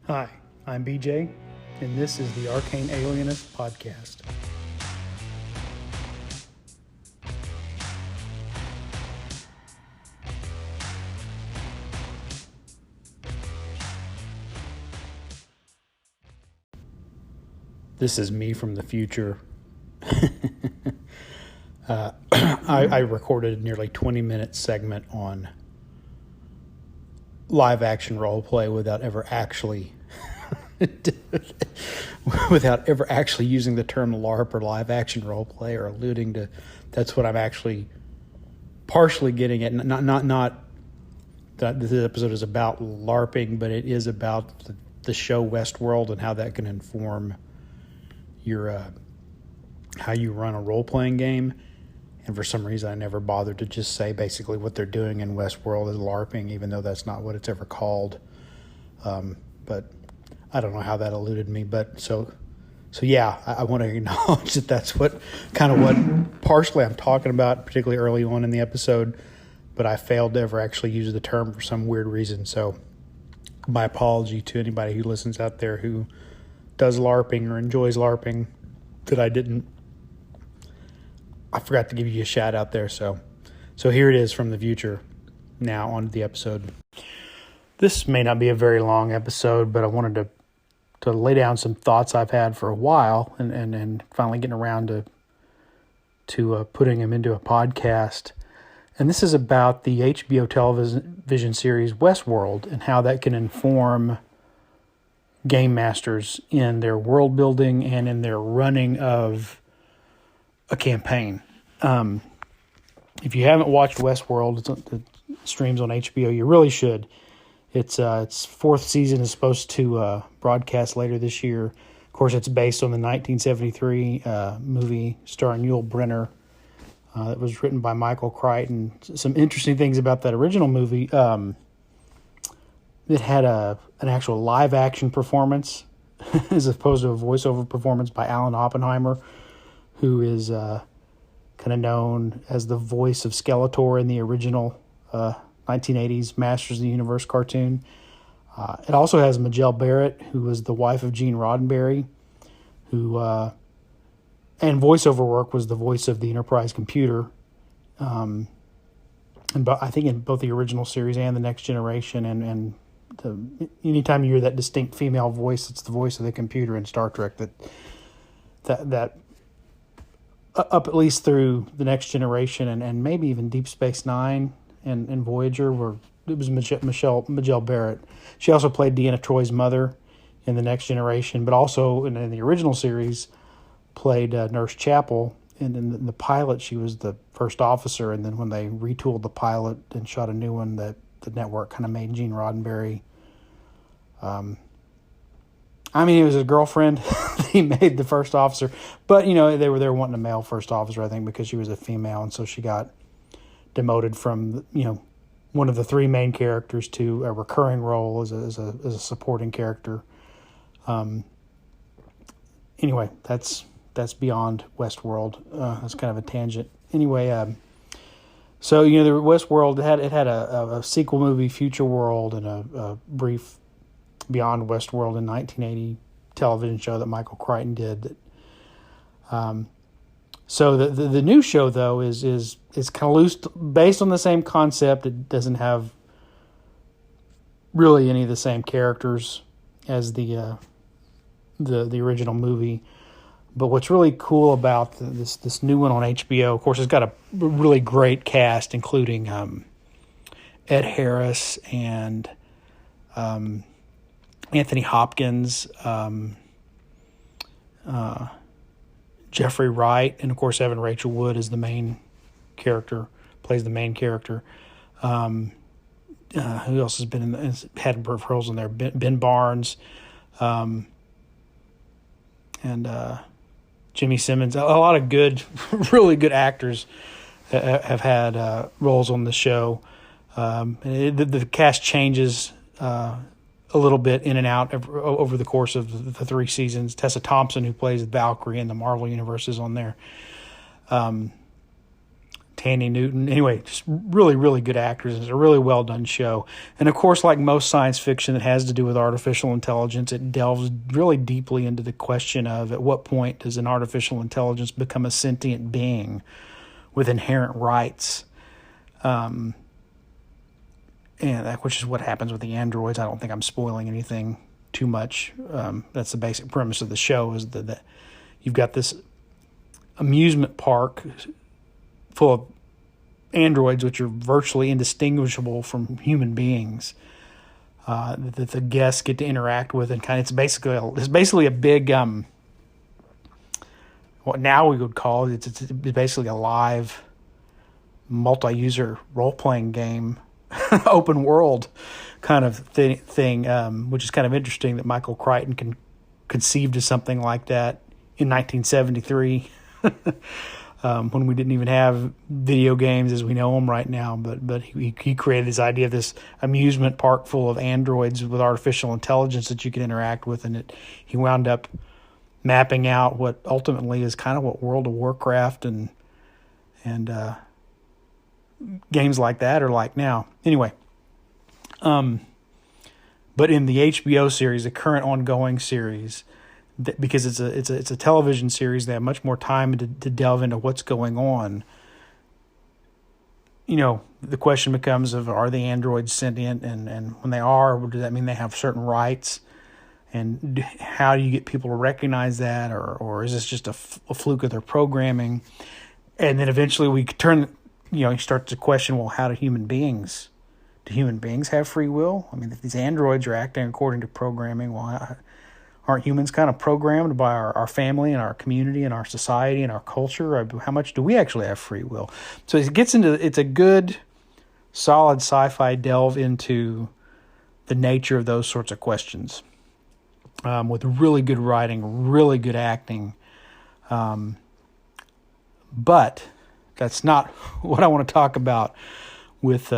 Hi, I'm BJ, and this is the Arcane Alienist Podcast. This is me from the future. I recorded a nearly 20-minute segment on live action role play without ever actually using the term LARP or live action role play, or alluding to that's what I'm actually partially getting at. Not that this episode is about LARPing, but it is about the show Westworld and how that can inform your how you run a role-playing game. And for some reason I never bothered to just say basically what they're doing in Westworld is LARPing, even though that's not what it's ever called. But I don't know how that eluded me. But so yeah, I want to acknowledge that that's what partially I'm talking about, particularly early on in the episode, but I failed to ever actually use the term for some weird reason. So my apology to anybody who listens out there who does LARPing or enjoys LARPing, that I forgot to give you a shout out there. So here it is from the future. Now on to the episode. This may not be a very long episode, but I wanted to lay down some thoughts I've had for a while, and finally getting around to putting them into a podcast. And this is about the HBO television series Westworld and how that can inform game masters in their world building and in their running of a campaign. If you haven't watched Westworld, it streams on HBO. You really should. Its fourth season is supposed to broadcast later this year. Of course, it's based on the 1973 movie starring Yul Brynner that was written by Michael Crichton. Some interesting things about that original movie. It had an actual live action performance as opposed to a voiceover performance by Alan Oppenheimer, who is kind of known as the voice of Skeletor in the original 1980s Masters of the Universe cartoon. It also has Majel Barrett, who was the wife of Gene Roddenberry, who and voiceover work was the voice of the Enterprise computer. And I think in both the original series and the Next Generation, and anytime you hear that distinct female voice, it's the voice of the computer in Star Trek. That up at least through the Next Generation and maybe even Deep Space Nine and Voyager, where it was Majel Barrett. She also played Deanna Troy's mother in the Next Generation, but also in the original series played Nurse Chapel. And in the pilot, she was the first officer. And then when they retooled the pilot and shot a new one, that the network kind of made Gene Roddenberry. It was his girlfriend. He made the first officer, but they were wanting a male first officer, I think, because she was a female, and so she got demoted from one of the three main characters to a recurring role as a supporting character. Anyway, that's beyond Westworld. That's kind of a tangent. Anyway, so the Westworld had a sequel movie, Future World, and a brief Beyond Westworld in 1980 television show that Michael Crichton did. So the new show though is kind of loose, based on the same concept. It doesn't have really any of the same characters as the original movie. But what's really cool about this new one on HBO, of course, it's got a really great cast, including Ed Harris and Anthony Hopkins, Jeffrey Wright, and of course Evan Rachel Wood is the main character, plays the main character. Who else has been had roles in there? Ben Barnes, and Jimmy Simmons. A lot of good, really good actors have had roles on the show. The cast changes a little bit in and out over the course of the three seasons. Tessa Thompson, who plays Valkyrie in the Marvel Universe, is on there. Tandy Newton. Anyway, just really, really good actors. It's a really well done show. And of course, like most science fiction that has to do with artificial intelligence, it delves really deeply into the question of at what point does an artificial intelligence become a sentient being with inherent rights? And which is what happens with the androids. I don't think I'm spoiling anything too much. That's the basic premise of the show, is that you've got this amusement park full of androids which are virtually indistinguishable from human beings, that the guests get to interact with, and it's basically a big what now we would call it, it's basically a live multi-user role-playing game, open world kind of thing, which is kind of interesting that Michael Crichton conceived of something like that in 1973. When we didn't even have video games as we know them right now, but he created this idea of this amusement park full of androids with artificial intelligence that you could interact with, and he wound up mapping out what ultimately is kind of what World of Warcraft and games like that are like now. Anyway, but in the HBO series, the current ongoing series, because it's a television series, they have much more time to delve into what's going on. The question becomes of, are the androids sentient? And when they are, does that mean they have certain rights? And how do you get people to recognize that? Or is this just a fluke of their programming? And then eventually we turn, you start to question, well, how do human beings have free will? I mean, if these androids are acting according to programming, well, aren't humans kind of programmed by our family and our community and our society and our culture? How much do we actually have free will? So it's a good, solid sci-fi delve into the nature of those sorts of questions, with really good writing, really good acting. But that's not what I want to talk about with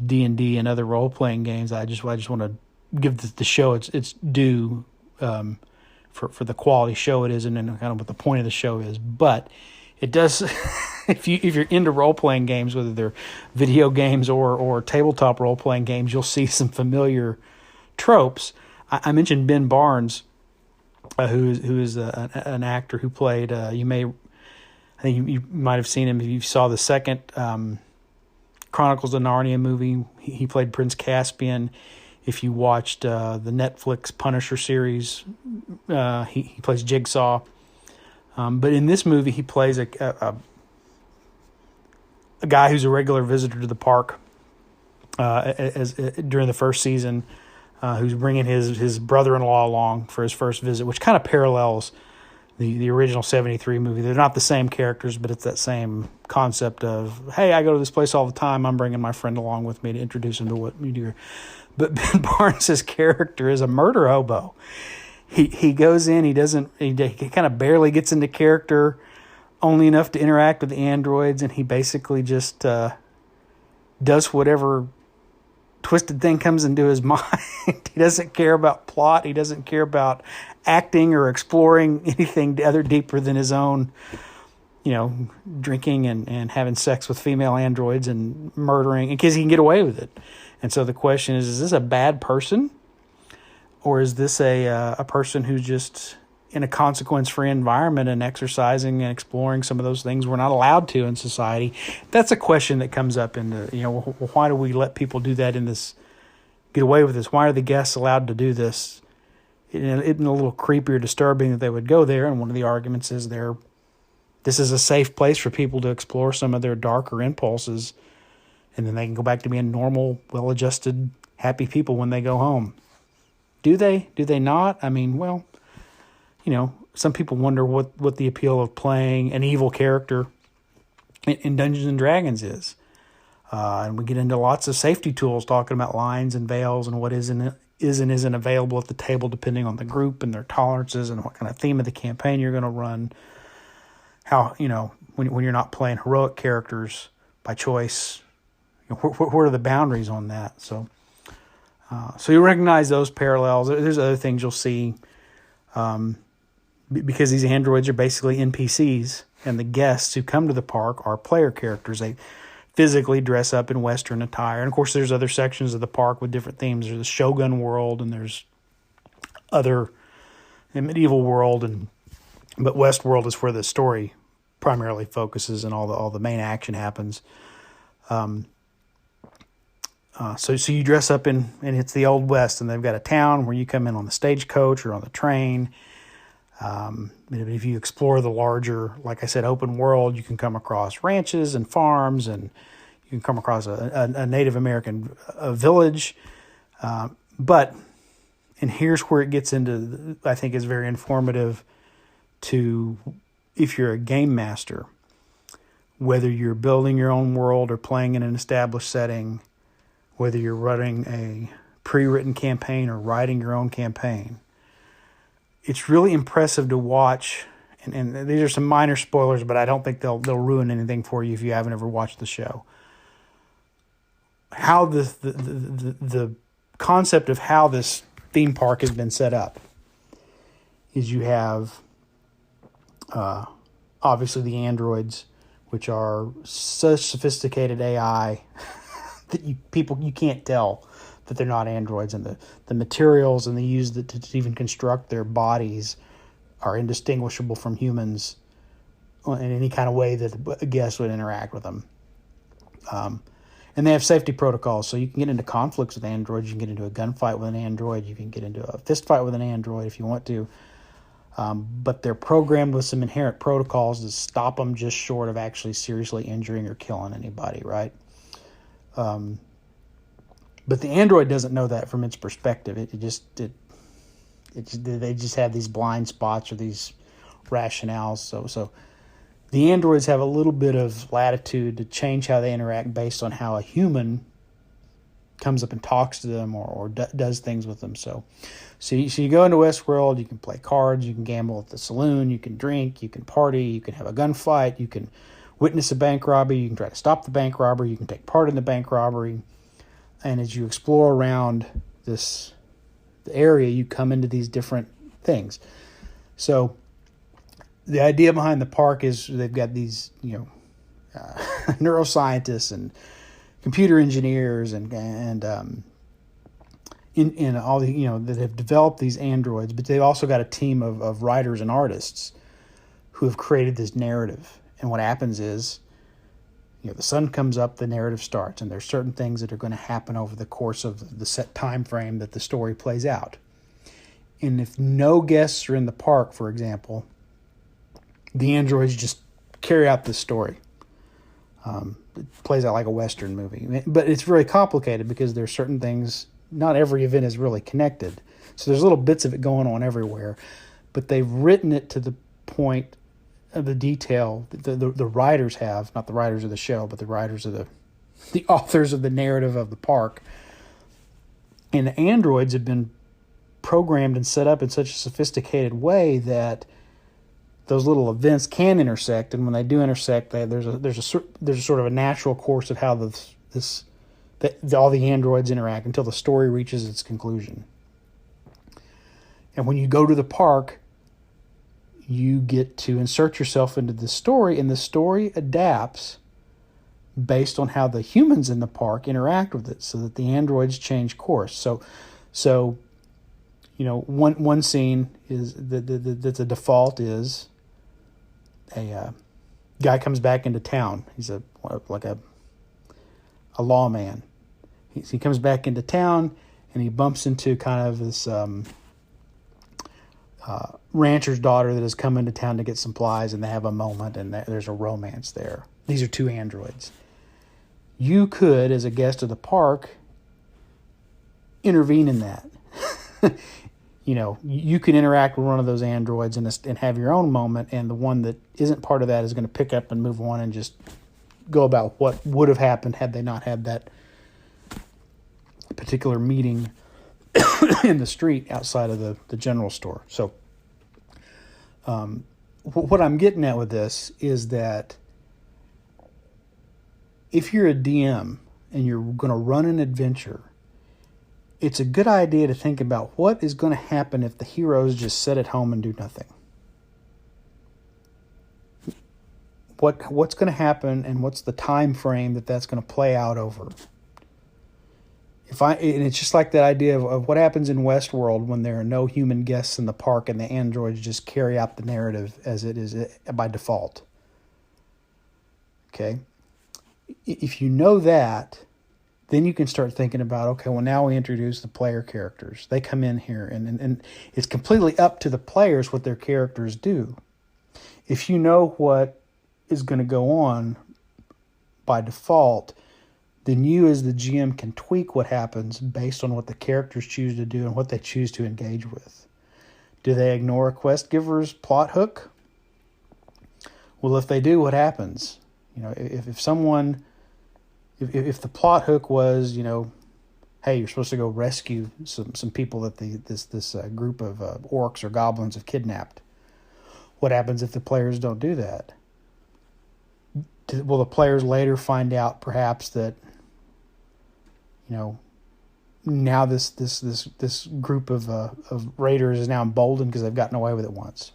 D&D and other role-playing games. I just want to give the show its due, for the quality show it is, and kind of what the point of the show is. But it does, if you're into role-playing games, whether they're video games or tabletop role-playing games, you'll see some familiar tropes. I mentioned Ben Barnes, who is an actor who played, I think you might have seen him if you saw the second Chronicles of Narnia movie. He played Prince Caspian. If you watched the Netflix Punisher series, he plays Jigsaw. But in this movie, he plays a guy who's a regular visitor to the park during the first season, who's bringing his brother-in-law along for his first visit, which kind of parallels the original 73 movie. They're not the same characters, but it's that same concept of, hey, I go to this place all the time. I'm bringing my friend along with me to introduce him to what we do. But Ben Barnes' character is a murder hobo. He goes in, he kind of barely gets into character, only enough to interact with the androids, and he basically just does whatever twisted thing comes into his mind. He doesn't care about plot. He doesn't care about acting or exploring anything other deeper than his own, drinking and having sex with female androids and murdering, because he can get away with it. And so the question is this a bad person? Or is this a person who's just in a consequence-free environment and exercising and exploring some of those things we're not allowed to in society? That's a question that comes up in why do we let people do that get away with this? Why are the guests allowed to do this? It's a little creepy or disturbing that they would go there. And one of the arguments is this is a safe place for people to explore some of their darker impulses, and then they can go back to being normal, well-adjusted, happy people when they go home. Do they? Do they not? I mean, well, some people wonder what the appeal of playing an evil character in Dungeons and Dragons is. And we get into lots of safety tools talking about lines and veils and what is and isn't available at the table depending on the group and their tolerances and what kind of theme of the campaign you're going to run. How, when you're not playing heroic characters by choice, where are the boundaries on that? So you recognize those parallels. There's other things you'll see, because these androids are basically NPCs. and the guests who come to the park are player characters. They physically dress up in Western attire. And, of course, there's other sections of the park with different themes. There's the Shogun world, and there's other medieval world, but Westworld is where the story primarily focuses and all the main action happens. So you dress up and it's the Old West, and they've got a town where you come in on the stagecoach or on the train. If you explore the larger, like I said, open world, you can come across ranches and farms, and you can come across a Native American village. And here's where it gets into, I think is very informative to, if you're a game master, whether you're building your own world or playing in an established setting, whether you're running a pre-written campaign or writing your own campaign. It's really impressive to watch, and these are some minor spoilers, but I don't think they'll ruin anything for you if you haven't ever watched the show. How the concept of how this theme park has been set up is you have obviously the androids, which are such sophisticated AI that you can't tell that they're not androids, and the materials and they use to even construct their bodies are indistinguishable from humans in any kind of way that a guest would interact with them. And they have safety protocols, so you can get into conflicts with androids. You can get into a gunfight with an android. You can get into a fist fight with an android if you want to. But they're programmed with some inherent protocols to stop them just short of actually seriously injuring or killing anybody, right? But the android doesn't know that from its perspective. They just have these blind spots or these rationales. So the androids have a little bit of latitude to change how they interact based on how a human comes up and talks to them or does things with them. So you go into Westworld, you can play cards, you can gamble at the saloon, you can drink, you can party, you can have a gunfight, you can witness a bank robbery, you can try to stop the bank robbery, you can take part in the bank robbery. And as you explore around the area, you come into these different things. So the idea behind the park is they've got these, neuroscientists and computer engineers and all the, that have developed these androids, but they've also got a team of writers and artists who have created this narrative. And what happens is, the sun comes up, the narrative starts, and there's certain things that are going to happen over the course of the set time frame that the story plays out. And if no guests are in the park, for example, the androids just carry out the story. It plays out like a Western movie. But it's very complicated because there's certain things, not every event is really connected. So there's little bits of it going on everywhere. But they've written it to the point of the detail the writers have, not the writers of the show, but the writers of the authors of the narrative of the park. And the androids have been programmed and set up in such a sophisticated way that those little events can intersect, and when they do intersect, there's a sort of a natural course of how all the androids interact until the story reaches its conclusion. And when you go to the park, you get to insert yourself into the story, and the story adapts based on how the humans in the park interact with it, so that the androids change course. So one scene is that's a default is a guy comes back into town. He's a lawman. He comes back into town and he bumps into kind of this rancher's daughter that has come into town to get supplies, and they have a moment, and there's a romance there. These are two androids. You could, as a guest of the park, intervene in that. You can interact with one of those androids and have your own moment, and the one that isn't part of that is going to pick up and move on and just go about what would have happened had they not had that particular meeting in the street outside of the general store. So what I'm getting at with this is that if you're a DM and you're going to run an adventure, it's a good idea to think about what is going to happen if the heroes just sit at home and do nothing. what's going to happen and what's the time frame that's going to play out over. And it's just like that idea of what happens in Westworld when there are no human guests in the park and the androids just carry out the narrative as it is by default. Okay? If you know that, then you can start thinking about, okay, well, now we introduce the player characters. They come in here, and it's completely up to the players what their characters do. If you know what is going to go on by default, then you as the GM can tweak what happens based on what the characters choose to do and what they choose to engage with. Do they ignore a quest giver's plot hook? Well, if they do, what happens? If the plot hook was, hey, you're supposed to go rescue some people that this group of orcs or goblins have kidnapped. What happens if the players don't do that? Will the players later find out perhaps that, now this group of raiders is now emboldened because they've gotten away with it once?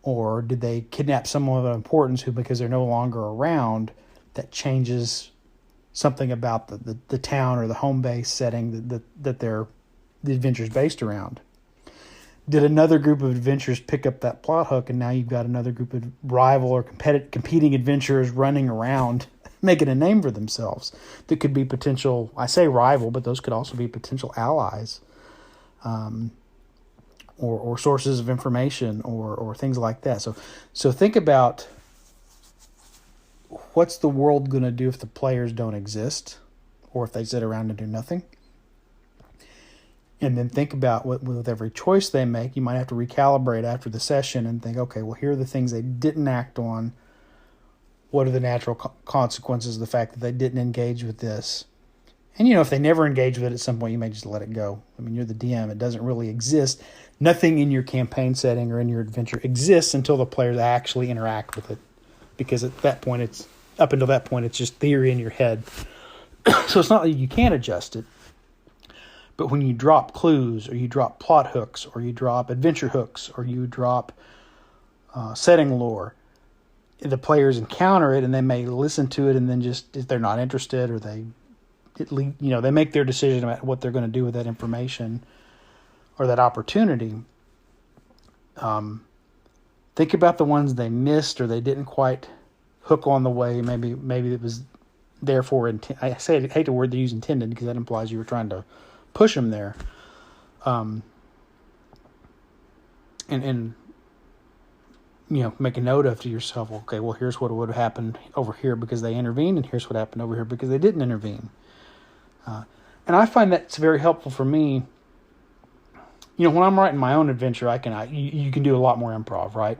Or did they kidnap someone of importance who, because they're no longer around, that changes something about the town or the home base setting that the adventure's based around? Did another group of adventurers pick up that plot hook, and now you've got another group of rival or competing adventurers running around making a name for themselves that could be potential, I say rival, but those could also be potential allies, or sources of information or things like that. So think about what's the world going to do if the players don't exist, or if they sit around and do nothing. And then think about with every choice they make, you might have to recalibrate after the session and think, okay, well, here are the things they didn't act on. What are the natural consequences of the fact that they didn't engage with this? And, if they never engage with it at some point, you may just let it go. I mean, you're the DM. It doesn't really exist. Nothing in your campaign setting or in your adventure exists until the players actually interact with it. Because up until that point, it's just theory in your head. So it's not that you can't adjust it. But when you drop clues, or you drop plot hooks, or you drop adventure hooks, or you drop setting lore, the players encounter it and they may listen to it, and then just, if they're not interested, or they make their decision about what they're going to do with that information or that opportunity. Think about the ones they missed or they didn't quite hook on the way. Maybe it was therefore I hate the word they use intended, because that implies you were trying to push them there. And make a note of to yourself, okay, well, here's what would have happened over here because they intervened, and here's what happened over here because they didn't intervene. And I find that's very helpful for me. When I'm writing my own adventure, you can do a lot more improv, right?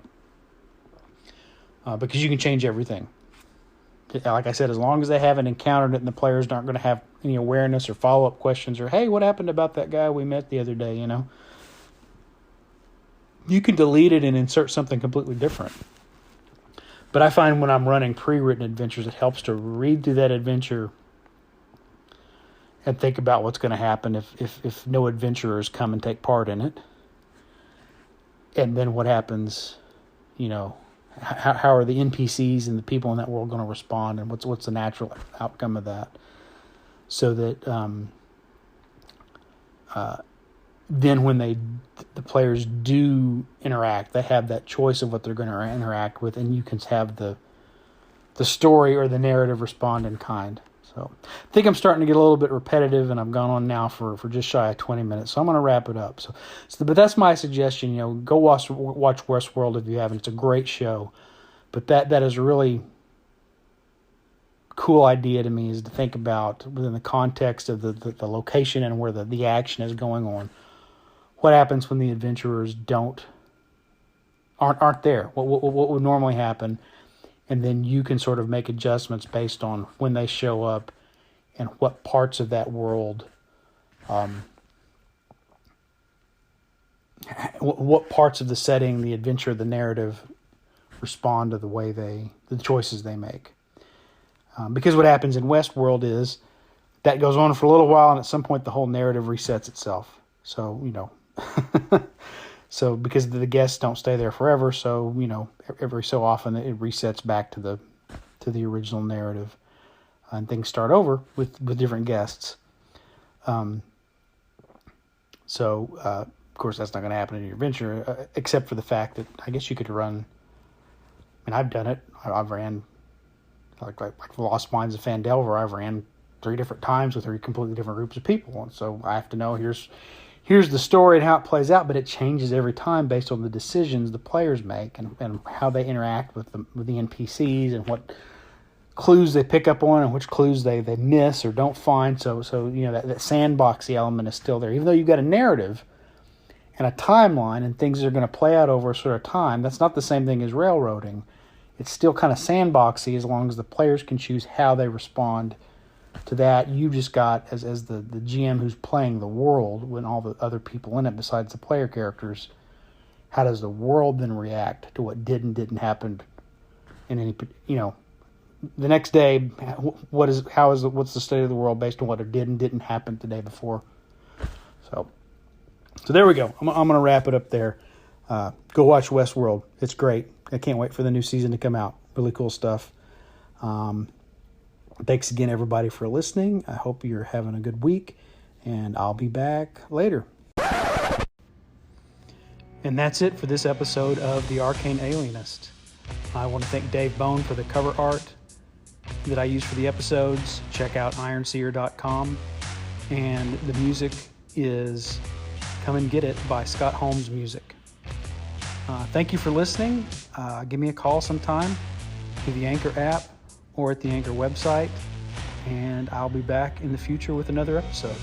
Because you can change everything. Like I said, as long as they haven't encountered it and the players aren't going to have any awareness or follow-up questions, or, hey, what happened about that guy we met the other day, You can delete it and insert something completely different. But I find when I'm running pre-written adventures, it helps to read through that adventure and think about what's going to happen if no adventurers come and take part in it. And then what happens, how are the NPCs and the people in that world going to respond, and what's the natural outcome of that, so that then when the players do interact, they have that choice of what they're going to interact with, and you can have the story or the narrative respond in kind. So I think I'm starting to get a little bit repetitive, and I've gone on now for just shy of 20 minutes, so I'm going to wrap it up. So but that's my suggestion. Go watch Westworld if you haven't. It's a great show, but that is a really cool idea to me, is to think about within the context of the location and where the action is going on. What happens when the adventurers aren't there? What would normally happen? And then you can sort of make adjustments based on when they show up and what parts of that world, what parts of the setting, the adventure, the narrative respond to the choices they make. Because what happens in Westworld is that goes on for a little while, and at some point the whole narrative resets itself. So, So because the guests don't stay there forever, so every so often it resets back to the original narrative, and things start over with different guests. So of course that's not going to happen in your adventure, except for the fact that I guess you could run. I mean, I've done it. I've ran like the Lost Mines of Phandelver. I've ran 3 different times with 3 completely different groups of people, and so I have to know here's the story and how it plays out, but it changes every time based on the decisions the players make and how they interact with the NPCs and what clues they pick up on and which clues they miss or don't find. So that sandboxy element is still there. Even though you've got a narrative and a timeline and things are going to play out over a sort of time, that's not the same thing as railroading. It's still kind of sandboxy as long as the players can choose how they respond to that. You just got, as the GM who's playing the world, when all the other people in it besides the player characters, how does the world then react to what did and didn't happen in any, the next day, what's the state of the world based on what did and didn't happen the day before. So there we go. I'm going to wrap it up there. Go watch Westworld. It's great. I can't wait for the new season to come out. Really cool stuff. Thanks again, everybody, for listening. I hope you're having a good week, and I'll be back later. And that's it for this episode of The Arcane Alienist. I want to thank Dave Bone for the cover art that I use for the episodes. Check out ironseer.com. And the music is Come and Get It by Scott Holmes Music. Thank you for listening. Give me a call sometime through the Anchor app or at the Anchor website, and I'll be back in the future with another episode.